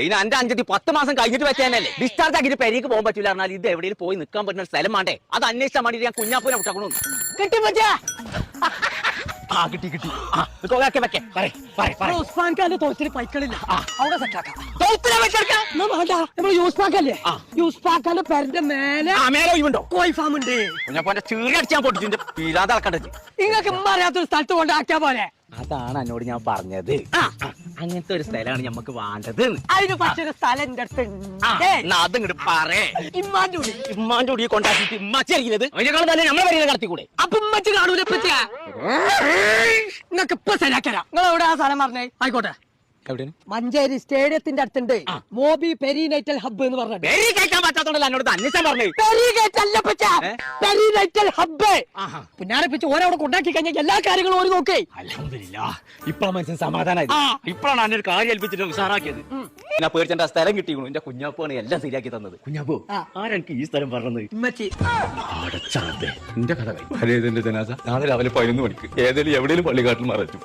ഇതിന് എന്റെ അഞ്ചെത്തി 10 മാസം കഴിഞ്ഞിട്ട് വെച്ചാലല്ലേ ഡിസ്ചാർജ് ആക്കിയിട്ട് പെരീക്ക് പോകാൻ പറ്റില്ല പറഞ്ഞാൽ ഇത് എവിടെയും പോയി നിൽക്കാൻ പറ്റുന്ന സ്ഥലം വേണ്ടേ? അത് അന്വേഷിച്ചാൽ വേണ്ടി ഞാൻ കുഞ്ഞാപ്പൂനെ വിട്ടു കിട്ടി പറ്റാ. ആ കിട്ടി കിട്ടി. ഉസ്മാൻ ഖാന്റെ തോറ്റിന് പൈക്കളില്ല, അവിടെ സെറ്റാക്കാം. യൂസ്ഫാഖാന്റെ പേരിന്റെ മേലെ കോഴി ഫാം ഉണ്ട്. കുഞ്ഞാപ്പൂന്റെ ചീറി അടിച്ചാൻ പൊട്ടിച്ചിട്ട് പീരാതെ അളക്കണ്ടത്. നിങ്ങൾക്ക് അറിയാത്തൊരു സ്ഥലത്ത് കൊണ്ടാക്കിയാ പോലെ. അതാണ് എന്നോട് ഞാൻ പറഞ്ഞത്. അങ്ങനത്തെ ഒരു സ്ഥലമാണ് ഞമ്മക്ക് വേണ്ടത്. അതിന് പറ്റൊരു സ്ഥലം എന്റെ അടുത്ത് അതങ്ങോട്ട് പറയേ. ഇമ്മാന്റെ ഉടിയെ കൊണ്ടാക്കിട്ട് ഇമ്മച്ചറിയുന്നത് അതിനേക്കാളും തന്നെ നമ്മളെ വരിക കടത്തിക്കൂടെ? അപ്പൊ ഇമ്മച്ച് കാണൂല പറ്റിയ നിങ്ങൾക്ക് ഇപ്പൊ ശരിയാക്കരാ. നിങ്ങൾ എവിടെ ആ സ്ഥലം പറഞ്ഞേ? ആയിക്കോട്ടെ, മഞ്ചേരി സ്റ്റേഡിയത്തിന്റെ അടുത്തുണ്ട് മോബി പെരിനൈറ്റൽ ഹബ്ബ് എന്ന് പറഞ്ഞത്. കേൾക്കാൻ പറ്റാത്തോണ്ടല്ലോ എന്നോട് അന്വേഷണം പറഞ്ഞു. പെരിനൈറ്റൽ ഹബ്ബ് പുന്നാരപ്പിച്ച് ഓരവിടെ കൊണ്ടാക്കി കഴിഞ്ഞാൽ എല്ലാ കാര്യങ്ങളും ഓര് നോക്കേ. അൽഹംദുലില്ലാ, ഇപ്പഴാ മനസ്സിന് സമാധാനമായി. ഇപ്പഴാണ് അന്നൊരു കാര്യം ഏൽപ്പിച്ചിട്ട് ഉഷാറാക്കിയത്. ഞാൻ പേടിച്ചെന്റെ ആ സ്ഥലം കിട്ടിക്കണു. എന്റെ കുഞ്ഞാപ്പാണ് എല്ലാം ശരിയാക്കി തന്നത്. കുഞ്ഞാപ്പോ ആരെനിക്ക് ഈ സ്ഥലം പറഞ്ഞത്? എന്റെ കഥ നാളെ രാവിലെ 11 മണിക്ക് ഏതെങ്കിലും എവിടെയും പള്ളിക്കാട്ടിൽ മറച്ചു.